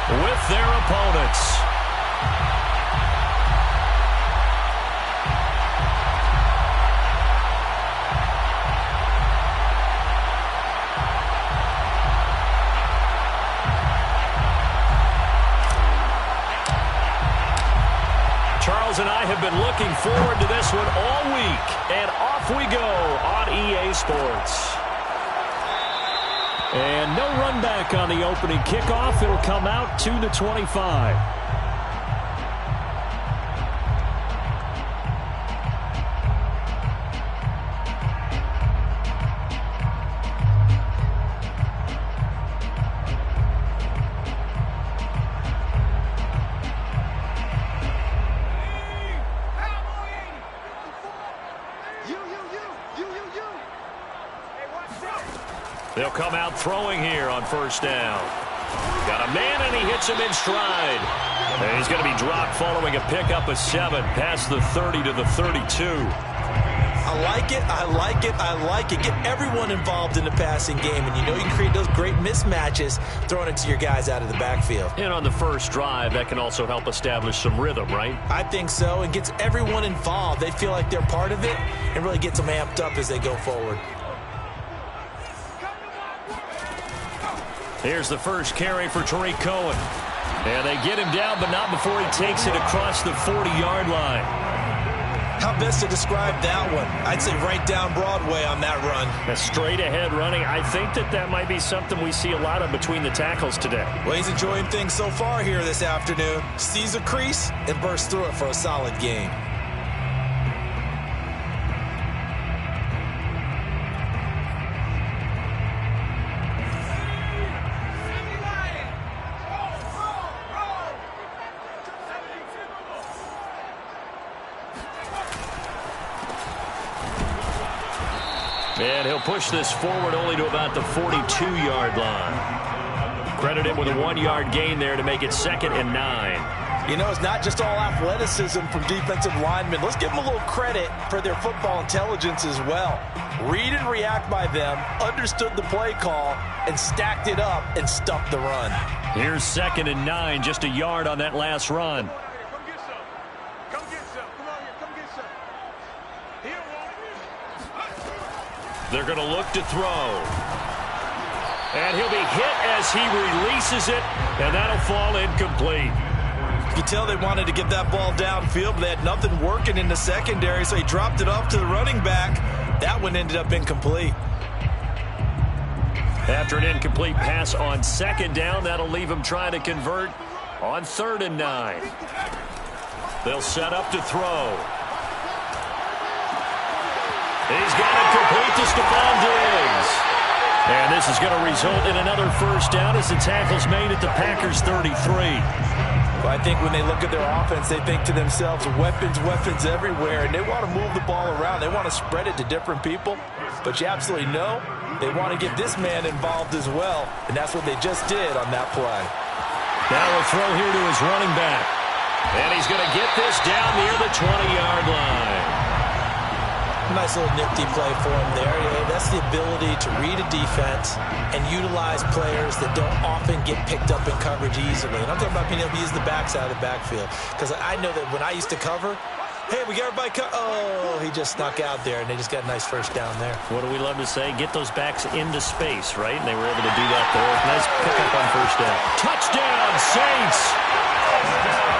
with their opponents. Charles and I have been looking forward to this one all week, and off we go on EA Sports. And no run back on the opening kickoff. It'll come out to the 25. They'll come out throwing here on first down. Got a man, and he hits him in stride. And he's going to be dropped following a pickup of 7 past the 30 to the 32. I like it, I like it, I like it. Get everyone involved in the passing game, and you know you can create those great mismatches throwing it to your guys out of the backfield. And on the first drive, that can also help establish some rhythm, right? I think so, and gets everyone involved. They feel like they're part of it and really gets them amped up as they go forward. Here's the first carry for Tariq Cohen. And they get him down, but not before he takes it across the 40-yard line. How best to describe that one? I'd say right down Broadway on that run. A straight-ahead running. I think that might be something we see a lot of between the tackles today. Well, he's enjoying things so far here this afternoon. Sees a crease and bursts through it for a solid gain. And he'll push this forward only to about the 42-yard line. Credit him with a 1-yard gain there to make it 2nd and 9. You know, it's not just all athleticism from defensive linemen. Let's give them a little credit for their football intelligence as well. Read and react by them, understood the play call, and stacked it up and stuffed the run. Here's 2nd and 9, just a yard on that last run. They're going to look to throw. And he'll be hit as he releases it, and that'll fall incomplete. You can tell they wanted to get that ball downfield, but they had nothing working in the secondary, so he dropped it off to the running back. That one ended up incomplete. After an incomplete pass on 2nd down, that'll leave him trying to convert on 3rd and 9. They'll set up to throw. He's got it complete to Stephon Diggs. And this is going to result in another first down as the tackle's made at the Packers' 33. Well, I think when they look at their offense, they think to themselves, weapons, weapons everywhere, and they want to move the ball around. They want to spread it to different people. But you absolutely know they want to get this man involved as well, and that's what they just did on that play. Now a throw here to his running back. And he's going to get this down near the 20-yard line. Nice little nifty play for him there. Yeah, that's the ability to read a defense and utilize players that don't often get picked up in coverage easily. And I'm talking about being able to use the backs out of the backfield. Because I know that when I used to cover, hey, we got everybody oh, he just snuck out there, and they just got a nice first down there. What do we love to say? Get those backs into space, right? And they were able to do that there. Nice pickup on first down. Touchdown, Saints!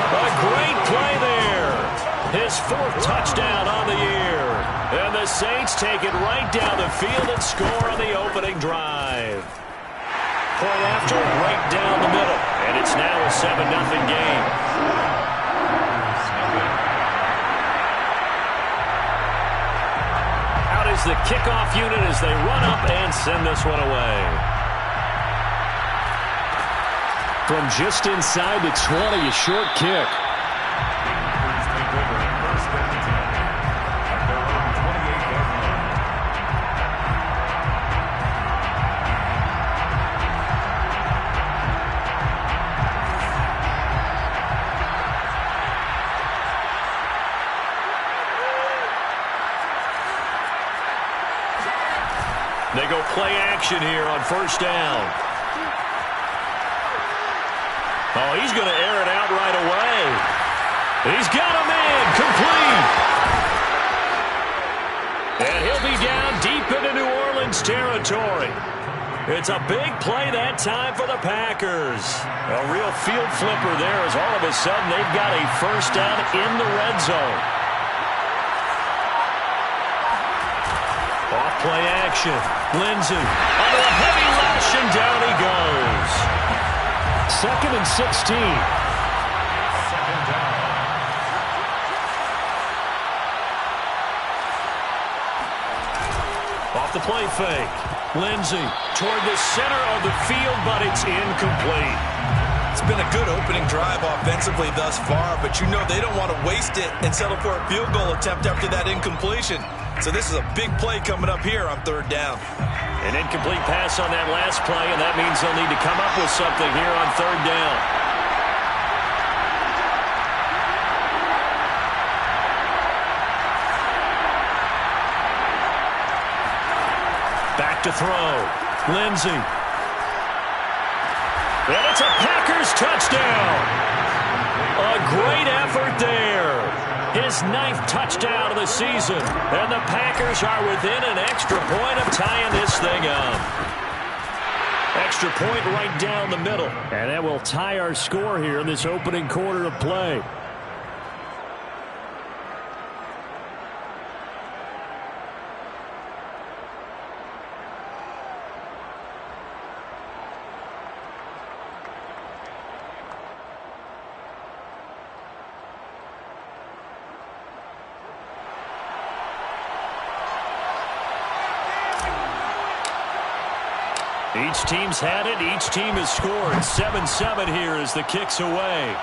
A great play there. His 4th touchdown on the year. And the Saints take it right down the field and score on the opening drive. Point after, right down the middle. And it's now a 7-0 game. Out is the kickoff unit as they run up and send this one away. From just inside the 20, a short kick. They go play action here on first down. Oh, he's going to air it out right away. He's got him in. Complete. And he'll be down deep into New Orleans territory. It's a big play that time for the Packers. A real field flipper there as all of a sudden they've got a first down in the red zone. Off play action. Lindsey under a heavy lash and down he goes. 2nd and 16. Off the play fake. Lindsey toward the center of the field, but it's incomplete. It's been a good opening drive offensively thus far, but you know they don't want to waste it and settle for a field goal attempt after that incompletion. So this is a big play coming up here on 3rd down. An incomplete pass on that last play, and that means they'll need to come up with something here on 3rd down. Back to throw. Lindsey. And it's a Packers touchdown. A great effort there. His 9th touchdown of the season. And the Packers are within an extra point of tying this thing up. Extra point right down the middle. And that will tie our score here in this opening quarter of play. Each team's had it. Each team has scored. 7-7 here as the kick's away.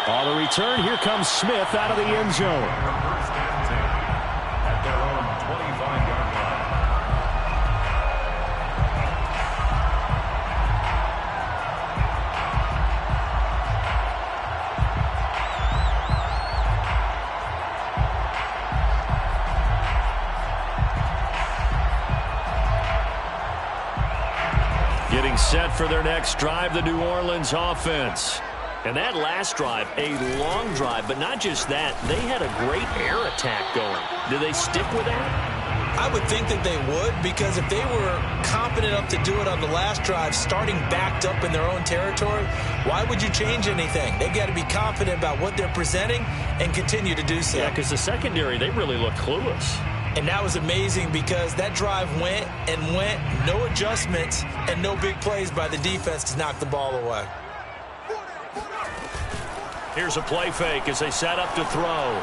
On the return, here comes Smith out of the end zone. At their own 25-yard line. Getting set for their next drive, the New Orleans offense. And that last drive, a long drive, but not just that. They had a great air attack going. Do they stick with that? I would think that they would, because if they were confident enough to do it on the last drive, starting backed up in their own territory, why would you change anything? They've got to be confident about what they're presenting and continue to do so. Yeah, because the secondary, they really look clueless. And that was amazing because that drive went and went, no adjustments and no big plays by the defense to knock the ball away. Here's a play fake as they set up to throw.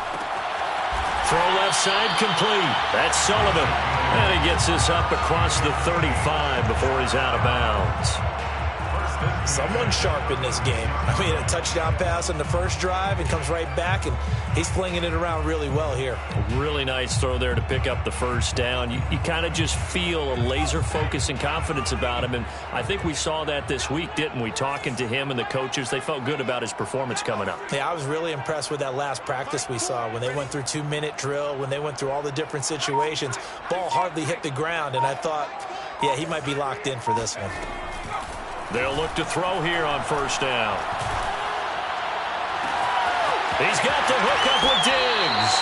Throw left side complete. That's Sullivan. And he gets this up across the 35 before he's out of bounds. Someone sharp in this game. I mean, a touchdown pass on the first drive and comes right back, and he's flinging it around really well here. A really nice throw there to pick up the first down. You kind of just feel a laser focus and confidence about him, and I think we saw that this week, didn't we? Talking to him and the coaches, they felt good about his performance coming up. Yeah, I was really impressed with that last practice we saw when they went through 2-minute drill, when they went through all the different situations. Ball hardly hit the ground, and I thought, yeah, he might be locked in for this one. They'll look to throw here on first down. He's got the hook up with Diggs.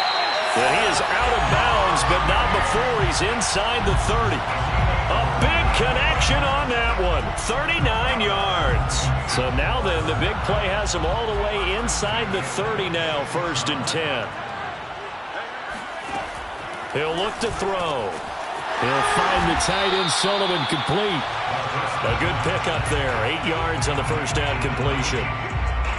And he is out of bounds, but not before he's inside the 30. A big connection on that one. 39 yards. So now then, the big play has him all the way inside the 30 now, 1st and 10. He'll look to throw. He'll find the tight end Sullivan complete. A good pickup there. 8 yards on the first down completion.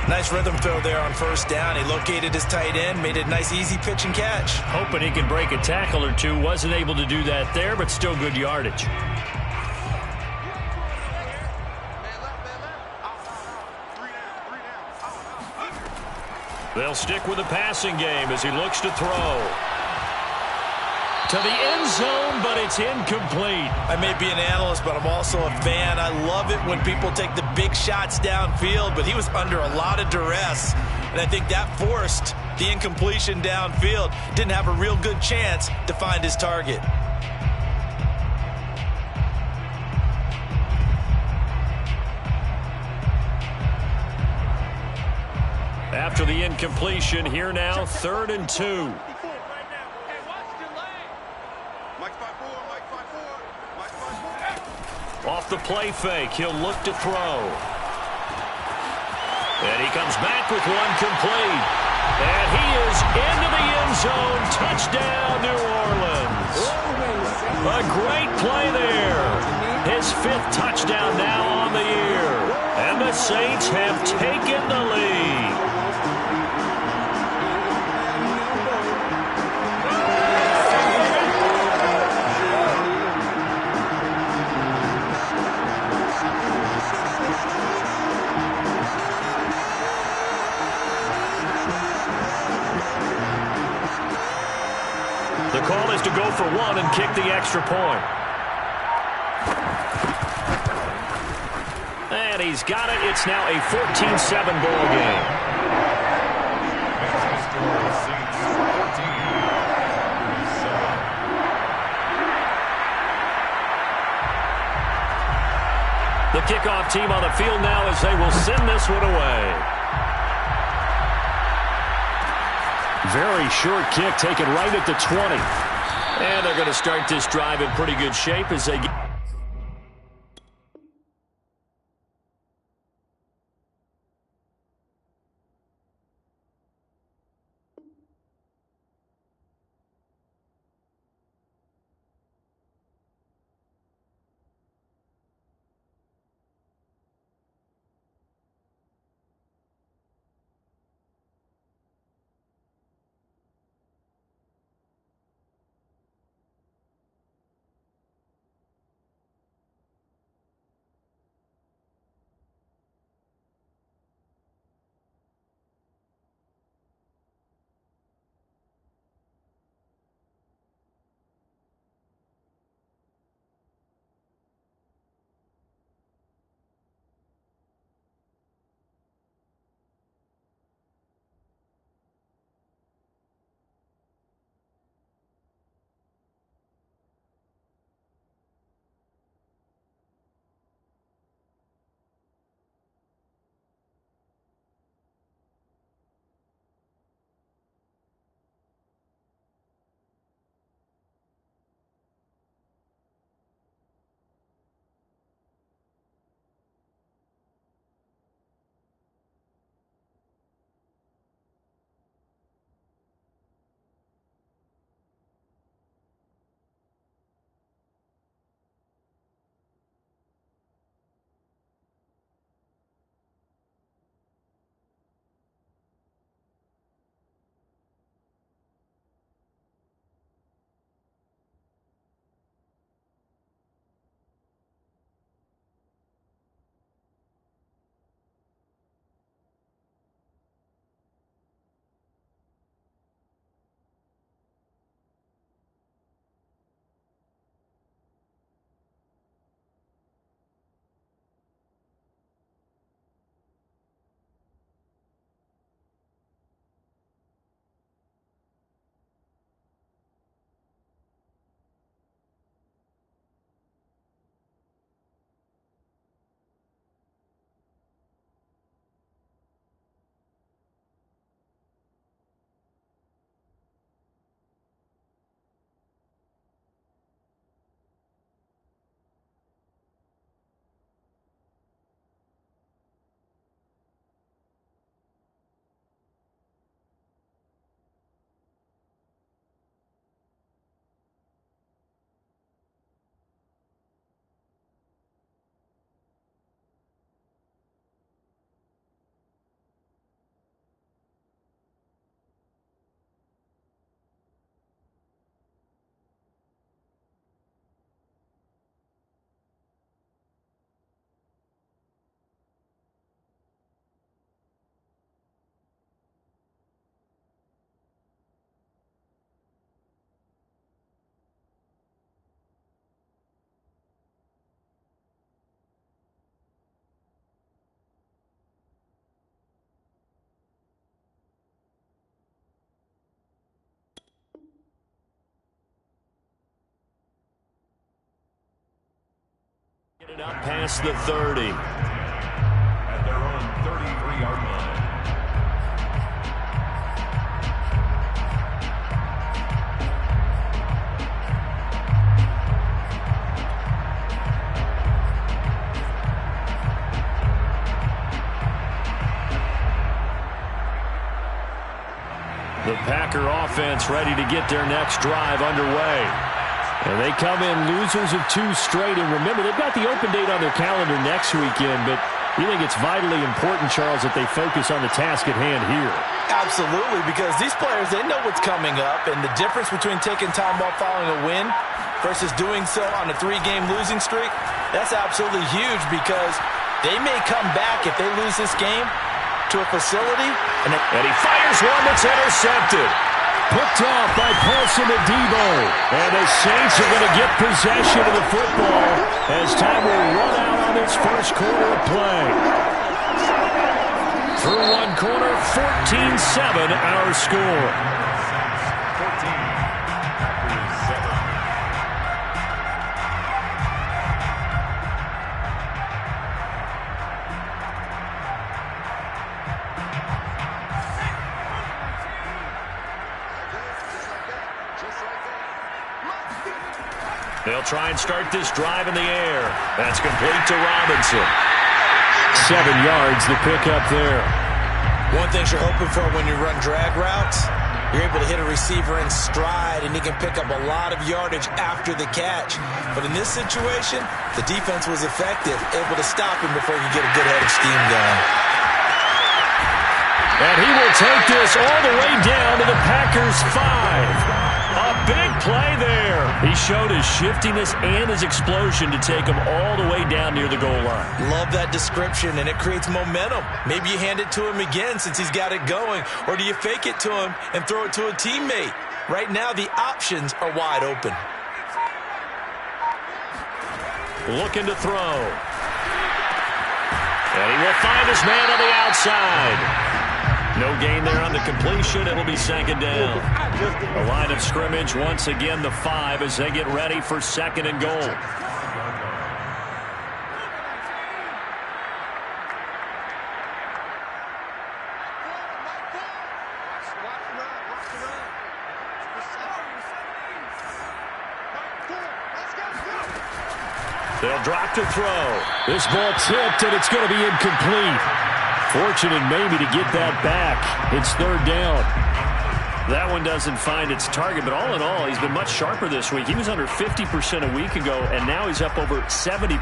Nice rhythm throw there on first down. He located his tight end, made it a nice easy pitch and catch. Hoping he can break a tackle or two. Wasn't able to do that there, but still good yardage. They'll stick with the passing game as he looks to throw. To the end zone, but it's incomplete. I may be an analyst, but I'm also a fan. I love it when people take the big shots downfield, but he was under a lot of duress, and I think that forced the incompletion downfield. Didn't have a real good chance to find his target. after the incompletion. Here now, 3rd and 2. Off the play fake, he'll look to throw. And he comes back with one complete. And he is into the end zone. Touchdown, New Orleans. A great play there. His 5th touchdown now on the year. And the Saints have taken the lead. The call is to go for 1 and kick the extra point. And he's got it. It's now a 14-7 ball game. The kickoff team on the field now as they will send this one away. Very short kick taken right at the 20. And they're going to start this drive in pretty good shape as they get... Get it up past the 30. At their own 33-yard line. The Packer offense ready to get their next drive underway. And they come in losers of 2 straight. And remember, they've got the open date on their calendar next weekend. But you think it's vitally important, Charles, that they focus on the task at hand here? Absolutely, because these players, they know what's coming up. And the difference between taking time off following a win versus doing so on a 3-game losing streak, that's absolutely huge, because they may come back if they lose this game to a facility. And he fires one that's intercepted. Picked off by Paulson Adebo. And the Saints are going to get possession of the football as time will run out on this first quarter of play. Through one quarter, 14-7 our score. They'll try and start this drive in the air. That's complete to Robinson. 7 yards the pickup there. One thing you're hoping for when you run drag routes, you're able to hit a receiver in stride, and he can pick up a lot of yardage after the catch. But in this situation, the defense was effective, able to stop him before he could get a good head of steam going. And he will take this all the way down to the Packers' 5. A big play there. He showed his shiftiness and his explosion to take him all the way down near the goal line. Love that description, and it creates momentum. Maybe you hand it to him again since he's got it going, or do you fake it to him and throw it to a teammate? Right now, the options are wide open. Looking to throw. And he will find his man on the outside. No gain there on the completion. It'll be second down. The line of scrimmage, once again, the 5 as they get ready for 2nd and goal. They'll drop to throw. This ball tipped, and it's going to be incomplete. Fortunate maybe to get that back. It's 3rd down. That one doesn't find its target, but all in all, he's been much sharper this week. He was under 50% a week ago, and now he's up over 70%.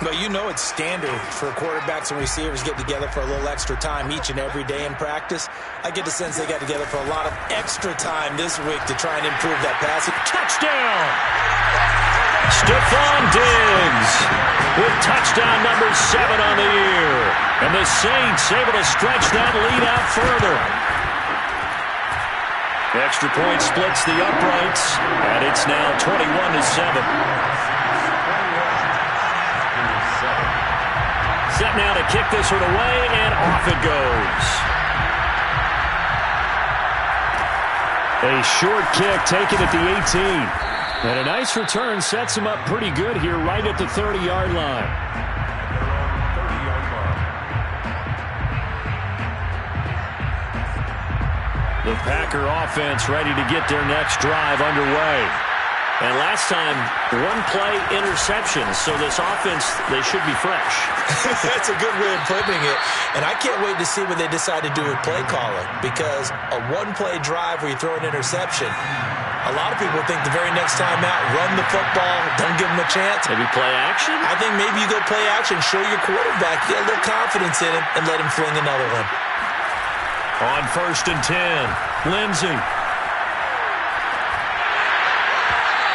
But you know it's standard for quarterbacks and receivers get together for a little extra time each and every day in practice. I get the sense they got together for a lot of extra time this week to try and improve that passing. Touchdown! Stephon Diggs with touchdown number 7 on the year. And the Saints able to stretch that lead out further. Extra point splits the uprights, and it's now 21-7. Set now to kick this one away, and off it goes. A short kick taken at the 18. And a nice return sets him up pretty good here right at the 30-yard line. The Packer offense ready to get their next drive underway. And last time, 1-play interception. So this offense, they should be fresh. That's a good way of putting it. And I can't wait to see what they decide to do with play calling. Because a 1-play drive where you throw an interception, a lot of people think the very next time out, run the football, don't give them a chance. Maybe play action? I think maybe you go play action, show your quarterback, get a little confidence in him, and let him fling another one. On 1st and 10, Lindsey.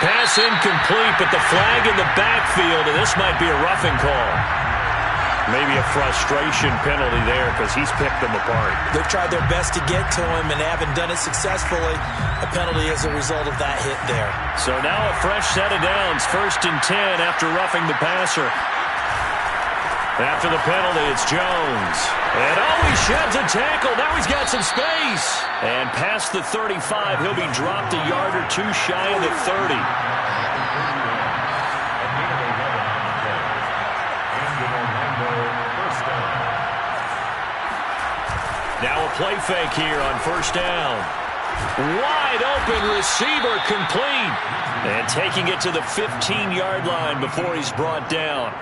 Pass incomplete, but the flag in the backfield, and this might be a roughing call. Maybe a frustration penalty there because he's picked them apart. They've tried their best to get to him and haven't done it successfully. A penalty as a result of that hit there. So now a fresh set of downs. 1st and 10 after roughing the passer. After the penalty, it's Jones. And he sheds a tackle. Now he's got some space. And past the 35, he'll be dropped a yard or 2 shy of the 30. Now a play fake here on 1st down. Wide open receiver complete. And taking it to the 15-yard line before he's brought down.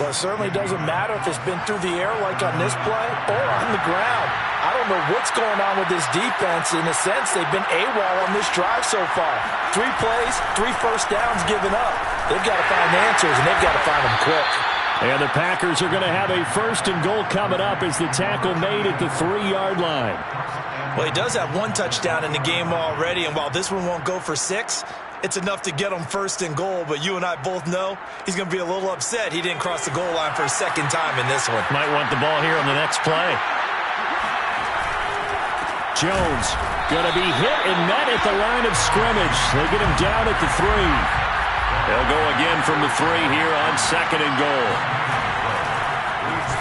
Well, it certainly doesn't matter if it's been through the air like on this play or on the ground. I don't know what's going on with this defense. In a sense, they've been AWOL on this drive so far. 3 plays, 3 first downs given up. They've got to find answers, and they've got to find them quick. And the Packers are going to have a 1st and goal coming up as the tackle made at the 3-yard line. Well, he does have 1 touchdown in the game already, and while this one won't go for 6, it's enough to get him 1st and goal. But you and I both know he's going to be a little upset he didn't cross the goal line for a 2nd time in this one. Might want the ball here on the next play. Jones going to be hit and met at the line of scrimmage. They get him down at the 3. They'll go again from the 3 here on 2nd and goal.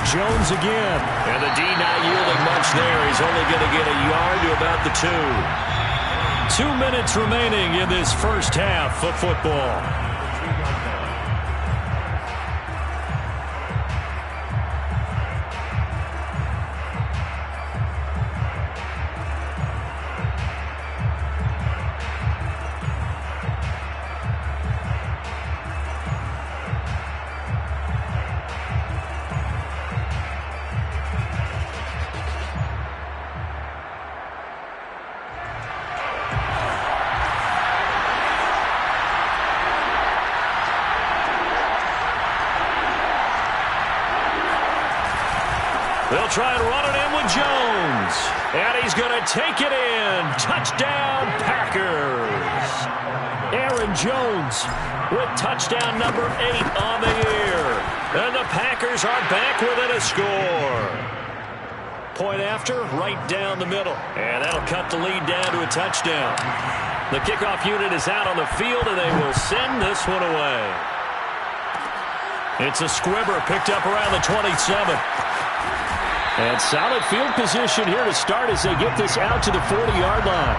Jones again. And the D not yielding much there. He's only going to get a yard to about the 2. 2 minutes remaining in this first half of football. They'll try and run it in with Jones. And he's going to take it in. Touchdown, Packers. Aaron Jones with touchdown number 8 on the year. And the Packers are back within a score. Point after, right down the middle. And that'll cut the lead down to a touchdown. The kickoff unit is out on the field, and they will send this one away. It's a squibber picked up around the 27. And solid field position here to start as they get this out to the 40-yard line.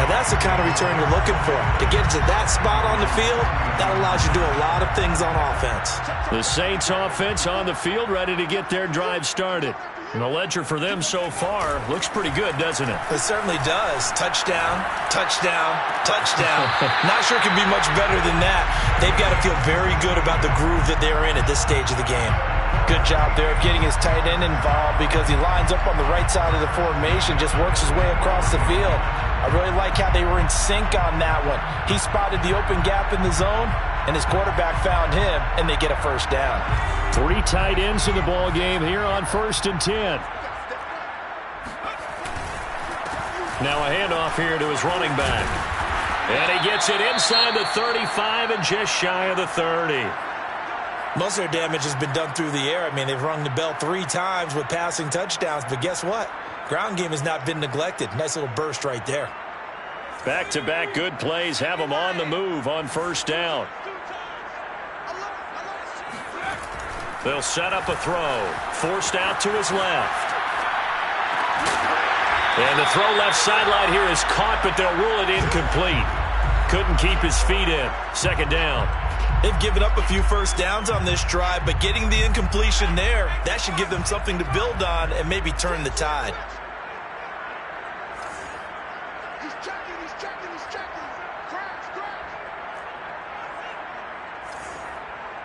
Now that's the kind of return you're looking for. To get to that spot on the field, that allows you to do a lot of things on offense. The Saints offense on the field, ready to get their drive started. And the ledger for them so far looks pretty good, doesn't it? It certainly does. Touchdown, touchdown, touchdown. Not sure it can be much better than that. They've got to feel very good about the groove that they're in at this stage of the game. Good job there of getting his tight end involved because he lines up on the right side of the formation, just works his way across the field. I really like how they were in sync on that one. He spotted the open gap in the zone, and his quarterback found him, and they get a 1st down. 3 tight ends in the ball game here on 1st and 10. Now a handoff here to his running back. And he gets it inside the 35 and just shy of the 30. Most of their damage has been done through the air. I mean, they've rung the bell 3 times with passing touchdowns, but guess what? Ground game has not been neglected. Nice little burst right there. Back-to-back good plays have them on the move on 1st down. They'll set up a throw. Forced out to his left. And the throw left sideline here is caught, but they'll rule it incomplete. Couldn't keep his feet in. 2nd down. They've given up a few 1st downs on this drive, but getting the incompletion there, that should give them something to build on and maybe turn the tide. He's checking. Cracks.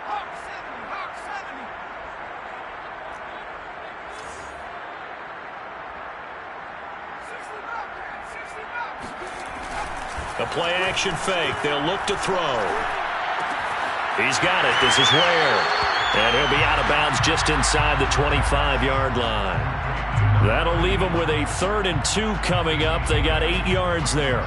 Hawk 70. A play action fake. They'll look to throw. He's got it. This is Ware. And he'll be out of bounds just inside the 25-yard line. That'll leave him with a 3rd and 2 coming up. They got 8 yards there.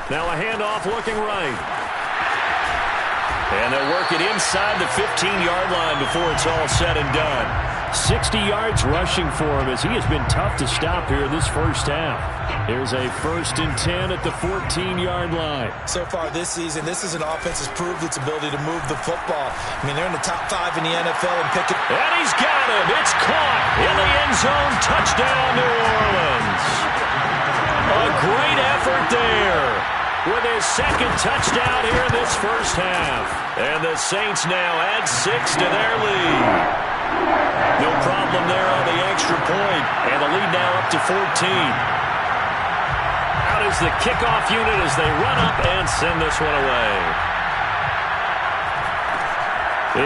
Now a handoff looking right. And they'll work it inside the 15-yard line before it's all said and done. 60 yards rushing for him as he has been tough to stop here this first half. Here's a 1st and 10 at the 14-yard line. So far this season, this is an offense that's proved its ability to move the football. I mean, they're in the top 5 in the NFL and picking. And he's got him. It's caught in the end zone. Touchdown, New Orleans. A great effort there with his 2nd touchdown here in this first half. And the Saints now add 6 to their lead. No problem there on the extra point. And the lead now up to 14. Out is the kickoff unit as they run up and send this one away.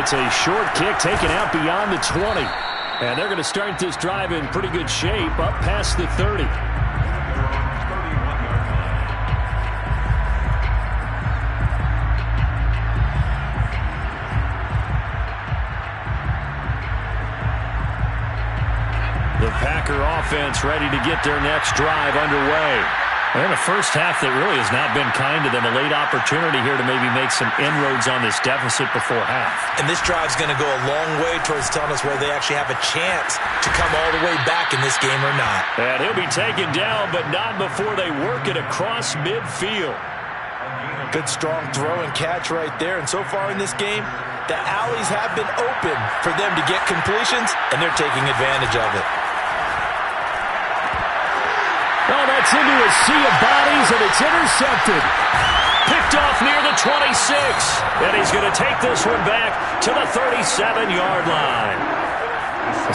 It's a short kick taken out beyond the 20. And they're going to start this drive in pretty good shape up past the 30. The Packer offense ready to get their next drive underway. And a first half that really has not been kind to them. A late opportunity here to maybe make some inroads on this deficit before half. And this drive's going to go a long way towards telling us whether they actually have a chance to come all the way back in this game or not. And he'll be taken down, but not before they work it across midfield. Good strong throw and catch right there. And so far in this game, the alleys have been open for them to get completions, and they're taking advantage of it. Oh, that's into a sea of bodies, and it's intercepted. Picked off near the 26. And he's going to take this one back to the 37-yard line.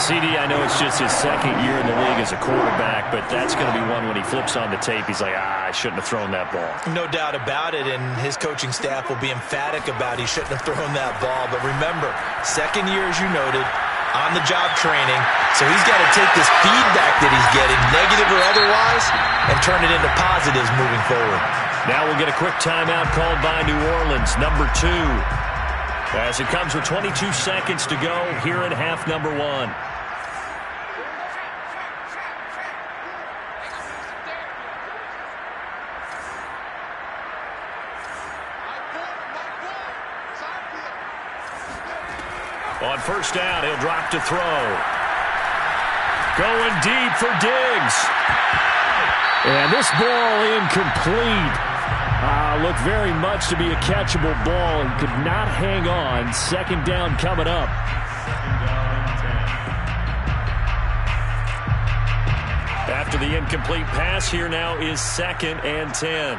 CD, I know it's just his second year in the league as a quarterback, but that's going to be one when he flips on the tape. He's like, I shouldn't have thrown that ball. No doubt about it, and his coaching staff will be emphatic about he shouldn't have thrown that ball. But remember, second year, as you noted, on-the-job training, so he's got to take this feedback that he's getting, negative or otherwise, and turn it into positives moving forward. Now we'll get a quick timeout called by New Orleans, number 2. As it comes with 22 seconds to go here in half number 1. On first down, he'll drop to throw. Going deep for Diggs. And this ball incomplete. Looked very much to be a catchable ball. He could not hang on. Second down coming up. After the incomplete pass, here now is 2nd and 10.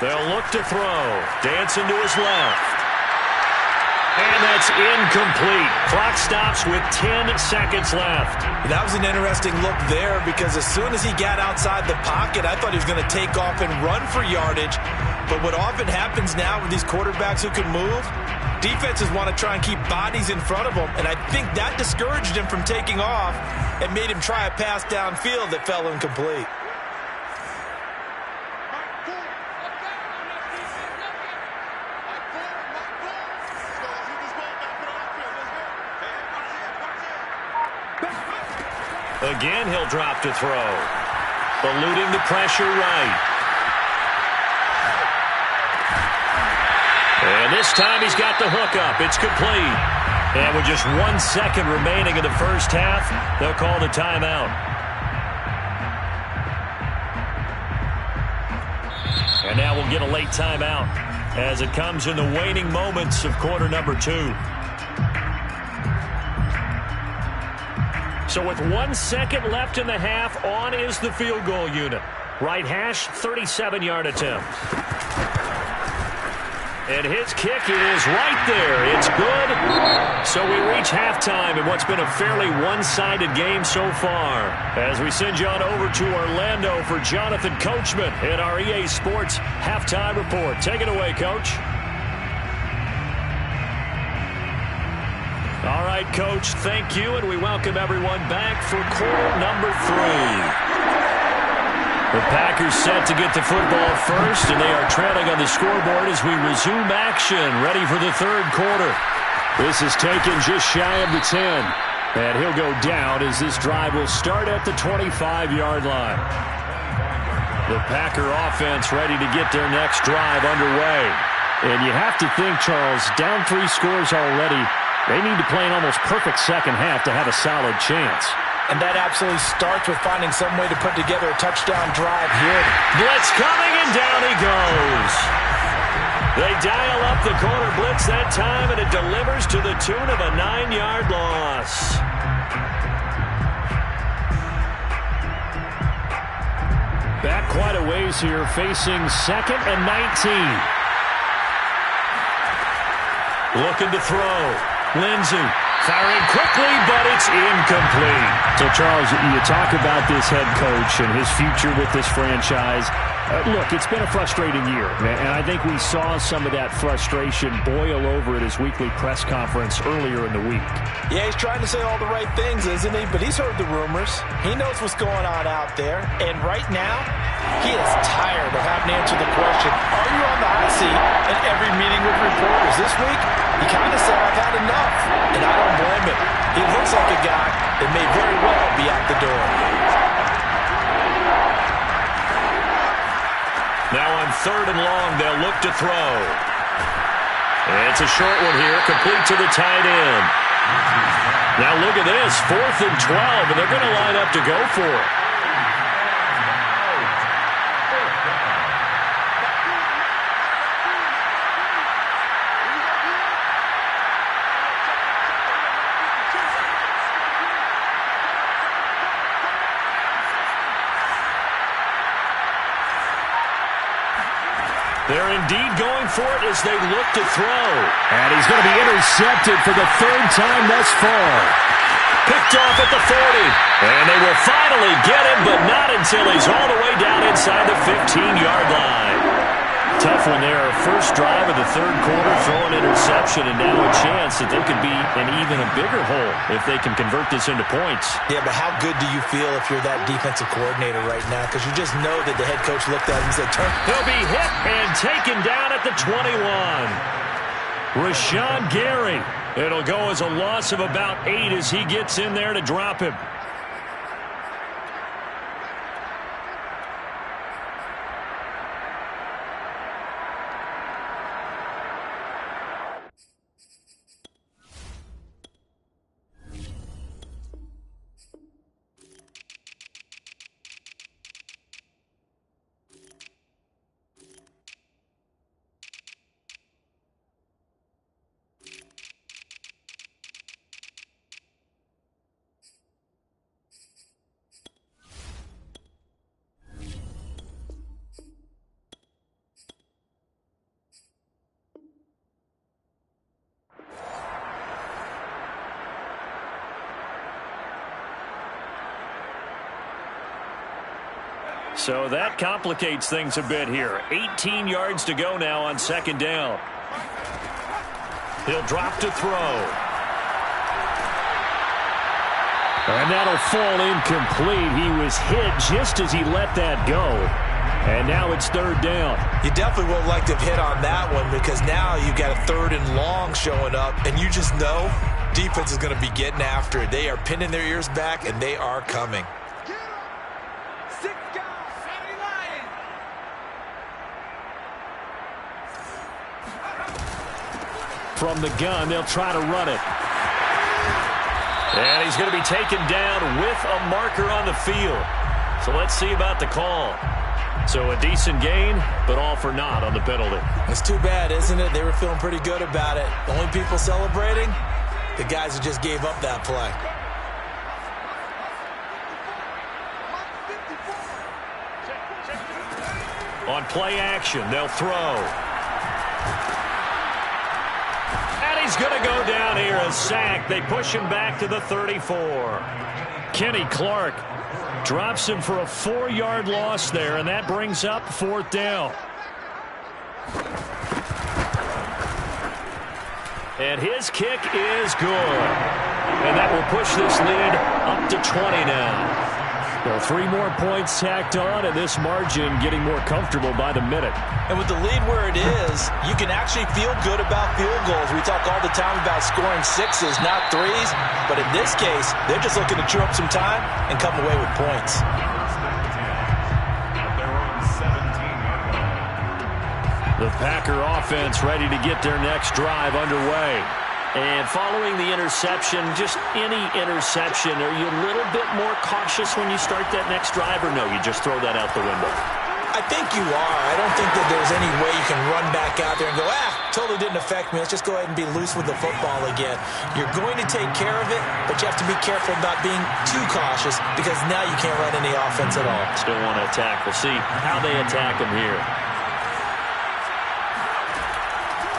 They'll look to throw. Dancing to his left. And that's incomplete. Clock stops with 10 seconds left. That was an interesting look there because as soon as he got outside the pocket, I thought he was going to take off and run for yardage. But what often happens now with these quarterbacks who can move, defenses want to try and keep bodies in front of them. And I think that discouraged him from taking off and made him try a pass downfield that fell incomplete. Again, he'll drop to throw. Eluding the pressure right. And this time he's got the hook up. It's complete. And with just 1 second remaining in the first half, they'll call the timeout. And now we'll get a late timeout as it comes in the waning moments of quarter number 2. So with 1 second left in the half, on is the field goal unit. Right hash, 37-yard attempt. And his kick is right there. It's good. So we reach halftime in what's been a fairly one-sided game so far. As we send you on over to Orlando for Jonathan Coachman in our EA Sports Halftime Report. Take it away, Coach. All right, Coach, thank you, and we welcome everyone back for quarter number 3. The Packers set to get the football first, and they are trailing on the scoreboard as we resume action, ready for the third quarter. This is taken just shy of the 10, and he'll go down as this drive will start at the 25-yard line. The Packer offense ready to get their next drive underway. And you have to think, Charles, down 3 scores already, they need to play an almost perfect second half to have a solid chance. And that absolutely starts with finding some way to put together a touchdown drive here. Blitz coming, and down he goes. They dial up the corner blitz that time, and it delivers to the tune of a 9-yard loss. Back quite a ways here, facing 2nd and 19. Looking to throw. Lindsey Firing quickly, but it's incomplete. So, Charles, you talk about this head coach and his future with this franchise. Look, it's been a frustrating year, and I think we saw some of that frustration boil over at his weekly press conference earlier in the week. Yeah, he's trying to say all the right things, isn't he? But he's heard the rumors. He knows what's going on out there. And right now, he is tired of having to answer the question, are you on the hot seat in every meeting with reporters? This week, he kind of said, I've had enough. And I don't blame him. He looks like a guy that may very well be out the door. Now on 3rd and long, they'll look to throw. It's a short one here, complete to the tight end. Now look at this, 4th and 12, and they're going to line up to go for it. They're indeed going for it as they look to throw. And he's going to be intercepted for the 3rd time thus far. Picked off at the 40. And they will finally get him, but not until he's all the way down inside the 15-yard line. Tough one there. First drive of the 3rd quarter, throw an interception, and now a chance that they could be in even a bigger hole if they can convert this into points. Yeah, but how good do you feel if you're that defensive coordinator right now? Because you just know that the head coach looked at him and said, turn. He'll be hit and taken down at the 21. Rashawn Gary. It'll go as a loss of about 8 as he gets in there to drop him. So that complicates things a bit here. 18 yards to go now on 2nd down. He'll drop to throw. And that'll fall incomplete. He was hit just as he let that go. And now it's 3rd down. You definitely won't like to have hit on that one because now you've got a 3rd and long showing up, and you just know defense is going to be getting after it. They are pinning their ears back, and they are coming. From the gun, they'll try to run it. And he's going to be taken down with a marker on the field. So let's see about the call. So a decent gain, but all for naught on the penalty. It's too bad, isn't it? They were feeling pretty good about it. The only people celebrating, the guys who just gave up that play. On play action, they'll throw. He's going to go down here, a sack. They push him back to the 34. Kenny Clark drops him for a 4-yard loss there, and that brings up 4th down. And his kick is good. And that will push this lead up to 20 now. Well, 3 more points tacked on, and this margin getting more comfortable by the minute. And with the lead where it is, you can actually feel good about field goals. We talk all the time about scoring 6s, not 3s. But in this case, they're just looking to chew up some time and come away with points. The Packer offense ready to get their next drive underway. And following the interception, just any interception, are you a little bit more cautious when you start that next drive, or no, you just throw that out the window? I think you are. I don't think that there's any way you can run back out there and go, totally didn't affect me. Let's just go ahead and be loose with the football again. You're going to take care of it, but you have to be careful about being too cautious because now you can't run any offense at all. Still want to attack. We'll see how they attack them here.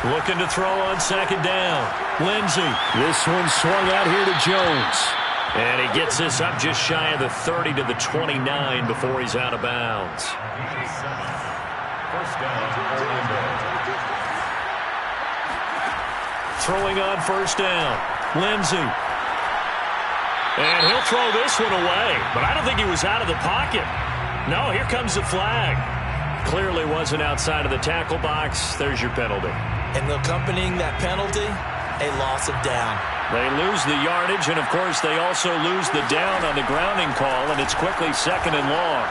Looking to throw on second down. Lindsey. This one swung out here to Jones. And he gets this up just shy of the 30 to the 29 before he's out of bounds. First down, Orlando. Throwing on first down. Lindsey. And he'll throw this one away. But I don't think he was out of the pocket. No, here comes the flag. Clearly wasn't outside of the tackle box. There's your penalty. And accompanying that penalty, a loss of down. They lose the yardage, and of course they also lose the down on the grounding call, and it's quickly second and long.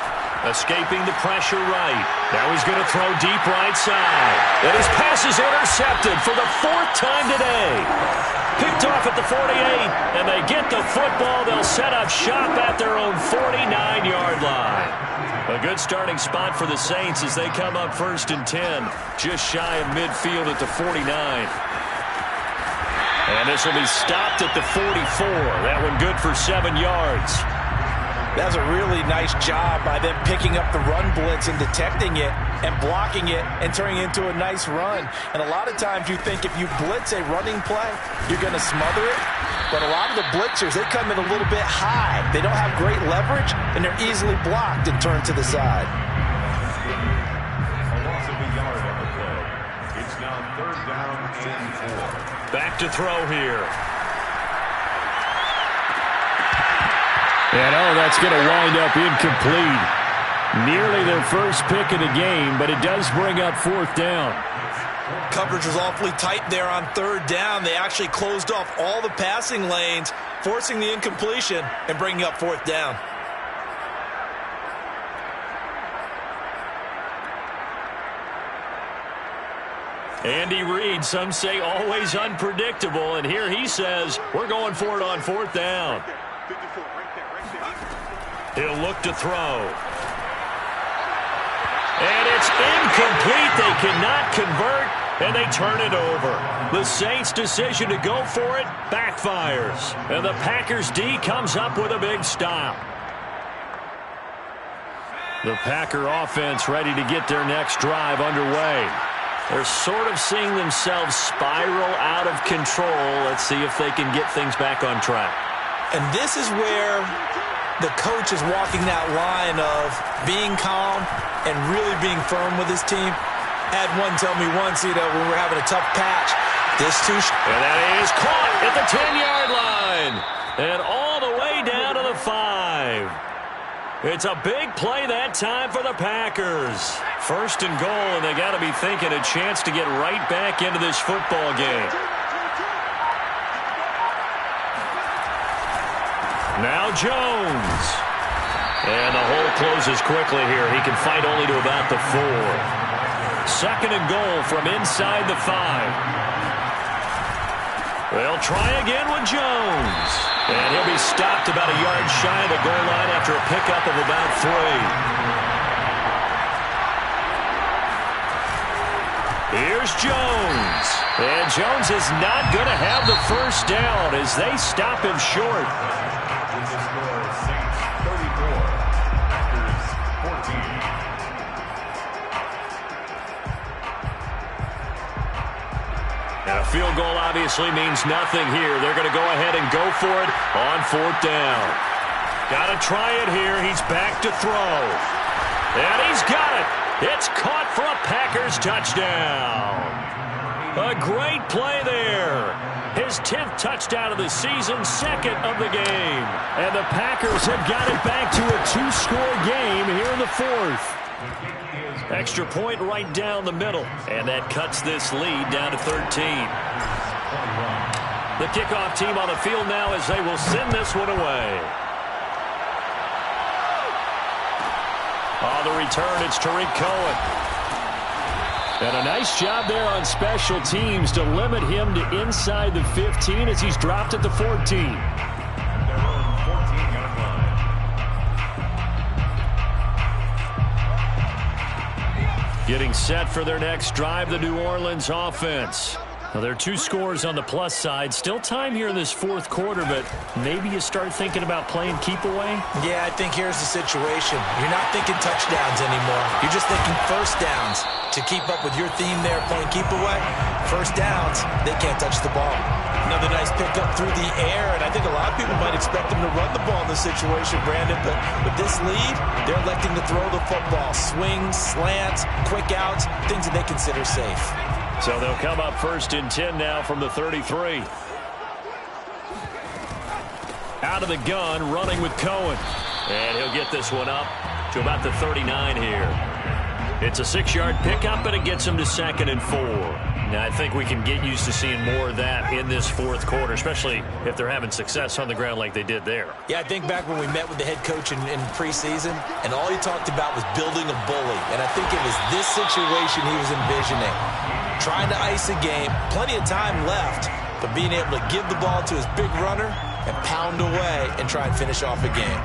Escaping the pressure right. Now he's going to throw deep right side. And his pass is intercepted for the 4th time today. Picked off at the 48, and they get the football. They'll set up shop at their own 49-yard line. A good starting spot for the Saints as they come up 1st and 10, just shy of midfield at the 49. And this will be stopped at the 44. That one good for 7 yards. That's a really nice job by them picking up the run blitz and detecting it and blocking it and turning it into a nice run. And a lot of times you think if you blitz a running play, you're going to smother it. But a lot of the blitzers, they come in a little bit high. They don't have great leverage, and they're easily blocked and turned to the side. A loss of a yard on the play. It's now 3rd down and 4. Back to throw here. And that's going to wind up incomplete. Nearly their first pick of the game, but it does bring up 4th down. Coverage was awfully tight there on 3rd down. They actually closed off all the passing lanes, forcing the incompletion and bringing up 4th down. Andy Reid, some say always unpredictable, and here he says we're going for it on 4th down. He'll look to throw. And it's incomplete. They cannot convert, and they turn it over. The Saints' decision to go for it backfires. And the Packers' D comes up with a big stop. The Packer offense ready to get their next drive underway. They're sort of seeing themselves spiral out of control. Let's see if they can get things back on track. And this is where the coach is walking that line of being calm and really being firm with his team. Had one tell me once, when we're having a tough patch, this too. And that is caught at the 10-yard line. And all the way down to the 5. It's a big play that time for the Packers. 1st and goal, and they got to be thinking a chance to get right back into this football game. Now Jones. And the hole closes quickly here. He can fight only to about the 4. 2nd and goal from inside the 5. They'll try again with Jones. And he'll be stopped about a yard shy of the goal line after a pickup of about 3. Here's Jones. And Jones is not going to have the first down as they stop him short. With the score, Saints 34, Packers 14. And a field goal obviously means nothing here. They're going to go ahead and go for it on 4th down. Got to try it here. He's back to throw. And he's got it. It's caught for a Packers touchdown. A great play there. His 10th touchdown of the season, 2nd of the game. And the Packers have got it back to a 2-score game here in the 4th. Extra point right down the middle. And that cuts this lead down to 13. The kickoff team on the field now as they will send this one away. On the return, it's Tariq Cohen. And a nice job there on special teams to limit him to inside the 15 as he's dropped at the 14. Their own 14-yard line. Getting set for their next drive, the New Orleans offense. Well, there are two scores on the plus side. Still time here in this fourth quarter, but maybe you start thinking about playing keep away? Yeah, I think here's the situation. You're not thinking touchdowns anymore. You're just thinking first downs. To keep up with your theme there, playing keep away, first downs, they can't touch the ball. Another nice pickup through the air, and I think a lot of people might expect them to run the ball in this situation, Brandon, but with this lead, they're electing to throw the football. Swings, slants, quick outs, things that they consider safe. So they'll come up first and 10 now from the 33. Out of the gun, running with Cohen. And he'll get this one up to about the 39 here. It's a 6-yard pickup, and it gets him to 2nd and 4. Now, I think we can get used to seeing more of that in this fourth quarter, especially if they're having success on the ground like they did there. Yeah, I think back when we met with the head coach in preseason, and all he talked about was building a bully. And I think it was this situation he was envisioning. Trying to ice a game, plenty of time left, but being able to give the ball to his big runner and pound away and try and finish off a game.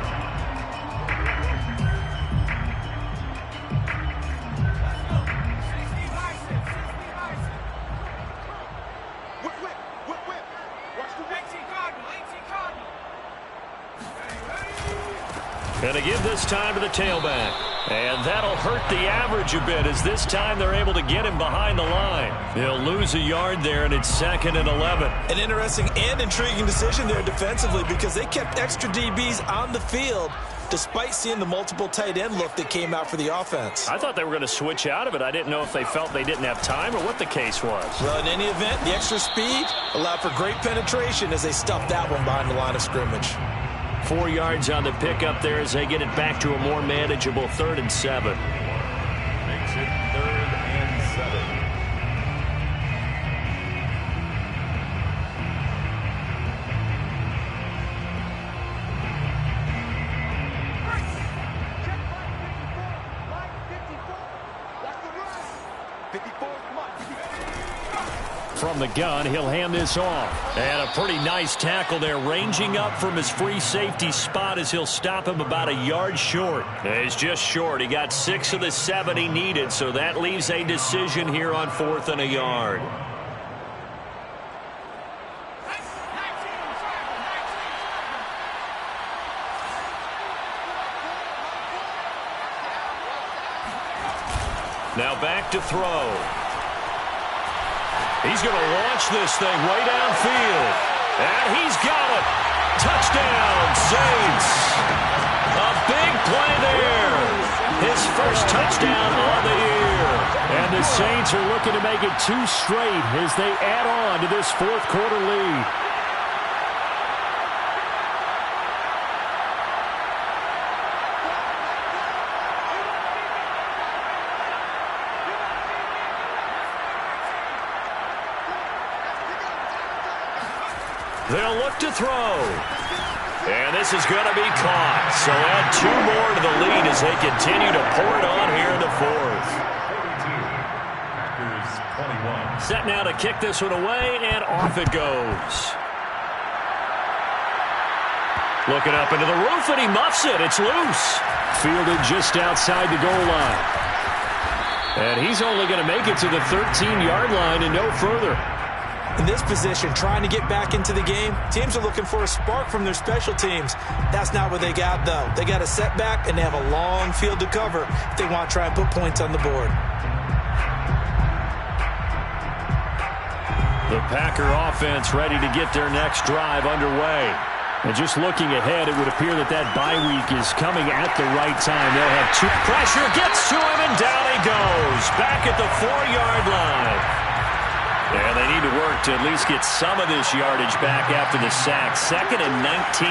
And to give this time to the tailback. And that'll hurt the average a bit as this time they're able to get him behind the line. They'll lose a yard there, and it's 2nd and 11. An interesting and intriguing decision there defensively because they kept extra DBs on the field despite seeing the multiple tight end look that came out for the offense. I thought they were going to switch out of it. I didn't know if they felt they didn't have time or what the case was. Well, in any event, the extra speed allowed for great penetration as they stuffed that one behind the line of scrimmage. 4 yards on the pickup there as they get it back to a more manageable 3rd and 7. Makes it 3rd and 7. From the gun, he'll hand this off. And a pretty nice tackle there, ranging up from his free safety spot as he'll stop him about a yard short. He's just short. He got 6 of the 7 he needed, so that leaves a decision here on 4th and a yard. Now back to throw. He's going to launch this thing way downfield. And he's got it. Touchdown, Saints. A big play there. His first touchdown on the year. And the Saints are looking to make it 2 straight as they add on to this fourth quarter lead. They'll look to throw. And this is going to be caught. So add 2 more to the lead as they continue to pour it on here in the fourth. 21. Set now to kick this one away, and off it goes. Looking up into the roof, and he muffs it. It's loose. Fielded just outside the goal line. And he's only going to make it to the 13-yard line and no further. In this position, trying to get back into the game, teams are looking for a spark from their special teams. That's not what they got, though. They got a setback, and they have a long field to cover if they want to try and put points on the board. The Packer offense ready to get their next drive underway. And just looking ahead, it would appear that bye week is coming at the right time. They'll have 2. Pressure gets to him, and down he goes. Back at the 4-yard line. And they need to work to at least get some of this yardage back after the sack. 2nd and 19.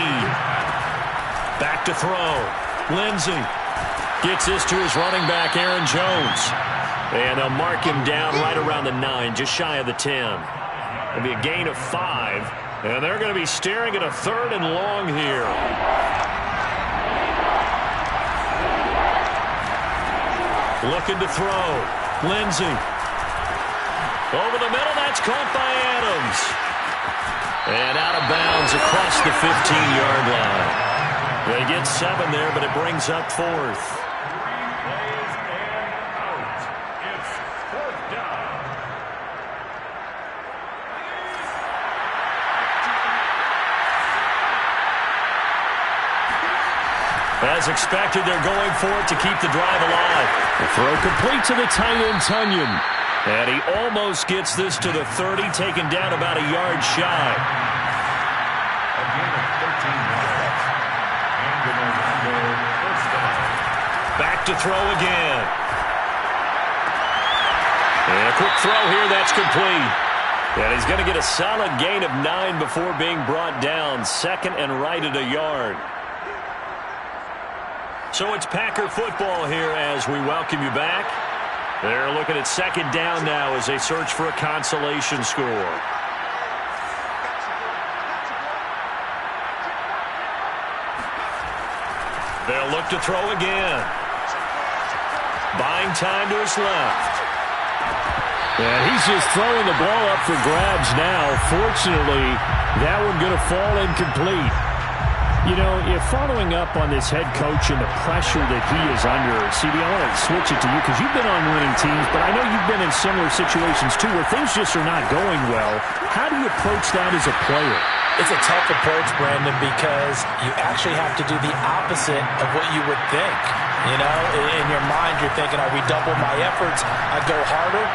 Back to throw. Lindsey gets this to his running back, Aaron Jones. And they'll mark him down right around the 9, just shy of the 10. It'll be a gain of 5. And they're going to be staring at a 3rd and long here. Looking to throw. Lindsey. Over the middle, that's caught by Adams. And out of bounds across the 15-yard line. They get 7 there, but it brings up 4th. 3 plays and out. It's 4th down. As expected, they're going for it to keep the drive alive. The throw complete to the tight end, Tunyon. And he almost gets this to the 30, taken down about a yard shy. A gain of 13 yards. And the November first down. Back to throw again. And a quick throw here, that's complete. And he's going to get a solid gain of 9 before being brought down. Second and right at a yard. So it's Packer football here as we welcome you back. They're looking at second down now as they search for a consolation score. They'll look to throw again. Buying time to his left. Yeah, he's just throwing the ball up for grabs now. Fortunately, that one going to fall incomplete. You know, if following up on this head coach and the pressure that he is under, CD, I want to switch it to you because you've been on winning teams, but I know you've been in similar situations too where things just are not going well. How do you approach that as a player? It's a tough approach, Brandon, because you actually have to do the opposite of what you would think. You know, in your mind, you're thinking, I redouble my efforts, I go harder.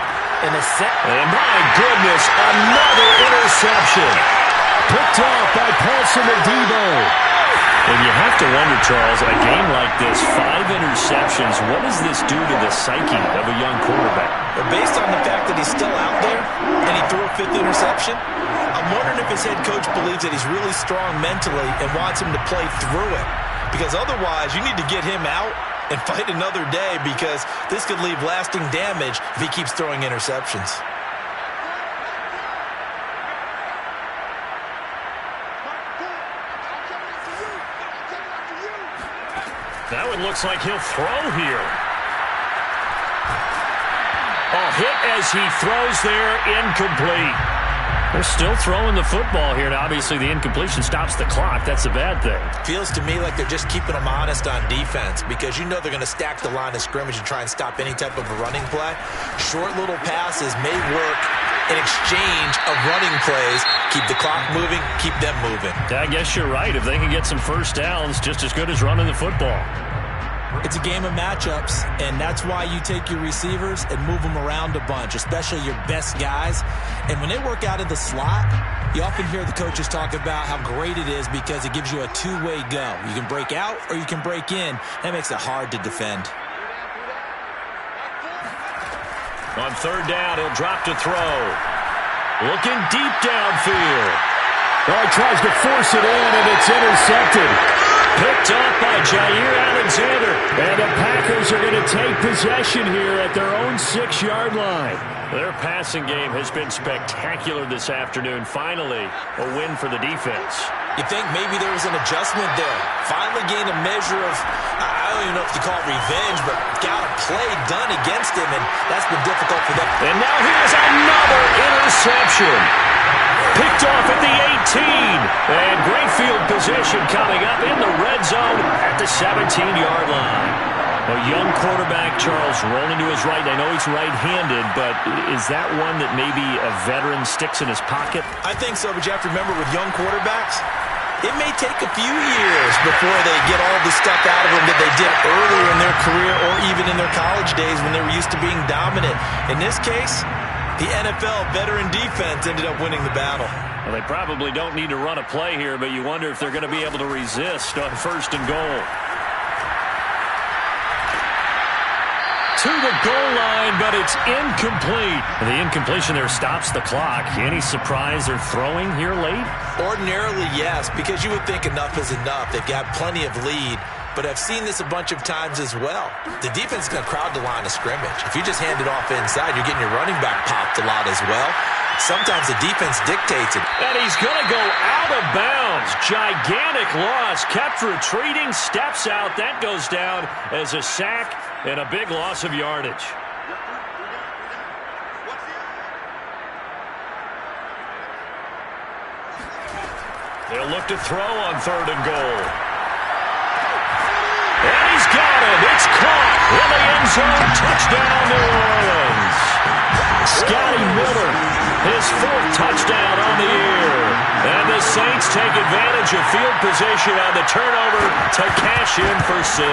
And my goodness, another interception. Picked off by Paulson Adebo. And you have to wonder, Charles, a game like this, 5 interceptions, what does this do to the psyche of a young quarterback? But based on the fact that he's still out there and he threw a 5th interception, I'm wondering if his head coach believes that he's really strong mentally and wants him to play through it. Because otherwise, you need to get him out and fight another day because this could leave lasting damage if he keeps throwing interceptions. That one looks like he'll throw here. A hit as he throws there, incomplete. They're still throwing the football here, and obviously the incompletion stops the clock. That's a bad thing. Feels to me like they're just keeping them honest on defense because you know they're going to stack the line of scrimmage and try and stop any type of a running play. Short little passes may work in exchange of running plays. Keep the clock moving, keep them moving. I guess you're right. If they can get some first downs, just as good as running the football. It's a game of matchups, and that's why you take your receivers and move them around a bunch, especially your best guys. And when they work out of the slot, you often hear the coaches talk about how great it is because it gives you a two-way go. You can break out or you can break in. That makes it hard to defend. On third down, he'll drop to throw. Looking deep downfield. Oh, he tries to force it in, and it's intercepted. Picked up by Jair Alexander. And the Packers are going to take possession here at their own 6-yard line. Their passing game has been spectacular this afternoon. Finally, a win for the defense. You think maybe there was an adjustment there. Finally gained a measure of, I don't even know if you call it revenge, but got a play done against him, and that's been difficult for them. And now here's another interception. Picked off at the 18. And great field position coming up in the red zone at the 17-yard line. A young quarterback, Charles, rolling to his right. I know he's right-handed, but is that one that maybe a veteran sticks in his pocket? I think so, but you have to remember with young quarterbacks, it may take a few years before they get all the stuff out of them that they did earlier in their career or even in their college days when they were used to being dominant. In this case, the NFL veteran defense ended up winning the battle. Well, they probably don't need to run a play here, but you wonder if they're going to be able to resist on first and goal. To the goal line, but it's incomplete. The incompletion there stops the clock. Any surprise they're throwing here late? Ordinarily, yes, because you would think enough is enough. They've got plenty of lead, but I've seen this a bunch of times as well. The defense is going to crowd the line of scrimmage. If you just hand it off inside, you're getting your running back popped a lot as well. Sometimes the defense dictates it. And he's going to go out of bounds. Gigantic loss. Kept retreating, steps out. That goes down as a sack and a big loss of yardage. They'll look to throw on third and goal. And he's got it. It's caught in the end zone. Touchdown, New Orleans. Scotty Miller His 4th touchdown on the year. And the Saints take advantage of field position on the turnover to cash in for 6.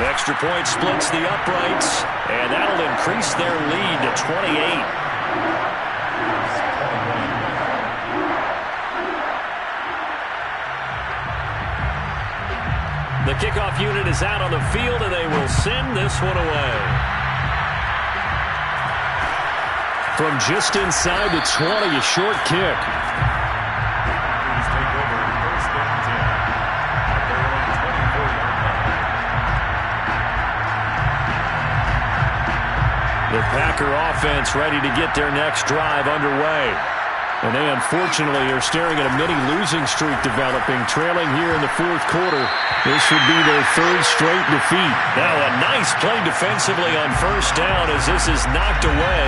Extra point splits the uprights, and that'll increase their lead to 28. The kickoff unit is out on the field, and they will send this one away. From just inside the 20, a short kick. Take over 1st and 10 at their own 24-yard line. The Packer offense ready to get their next drive underway. And they unfortunately are staring at a mini losing streak developing, trailing here in the 4th quarter. This would be their 3rd straight defeat. Now a nice play defensively on 1st down as this is knocked away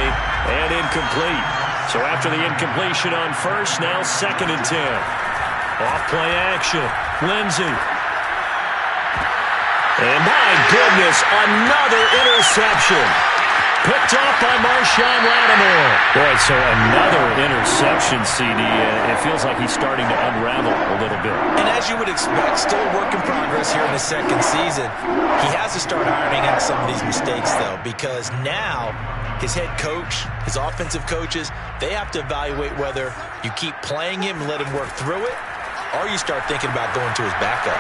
and incomplete. So after the incompletion on 1st, now 2nd and 10. Off play action. Lindsey. And my goodness, another interception. Picked off by Marshawn Lattimore. Boy, so another interception, CD. It feels like he's starting to unravel a little bit. And as you would expect, still a work in progress here in his 2nd season. He has to start ironing out some of these mistakes, though, because now his head coach, his offensive coaches, they have to evaluate whether you keep playing him and let him work through it, or you start thinking about going to his backup.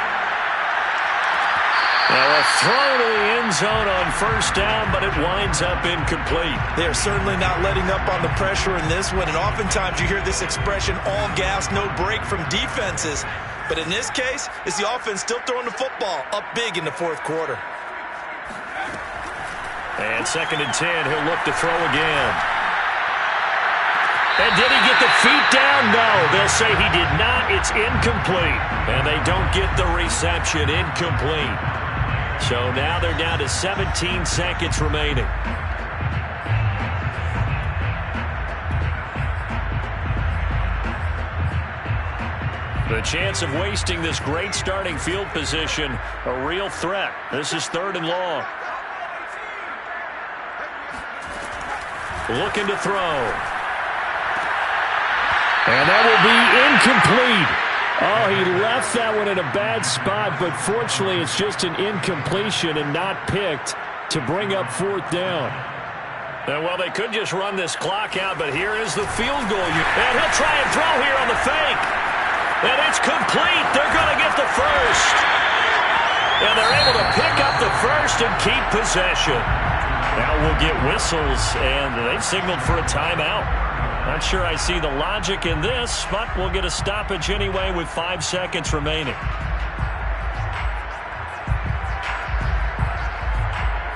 Now a throw to the end zone on 1st down, but it winds up incomplete. They are certainly not letting up on the pressure in this one, and oftentimes you hear this expression, all gas, no break from defenses. But in this case, it's the offense still throwing the football up big in the 4th quarter. And 2nd and 10, he'll look to throw again. And did he get the feet down? No, they'll say he did not. It's incomplete. And they don't get the reception. Incomplete. So now they're down to 17 seconds remaining. The chance of wasting this great starting field position, a real threat. This is 3rd and long. Looking to throw. And that will be incomplete. Oh, he left that one in a bad spot, but fortunately it's just an incompletion and not picked to bring up 4th down. And well, they could just run this clock out, but here is the field goal. And he'll try and throw here on the fake. And it's complete. They're going to get the 1st. And they're able to pick up the 1st and keep possession. Now we'll get whistles, and they've signaled for a timeout. Not sure I see the logic in this, but we'll get a stoppage anyway with 5 seconds remaining.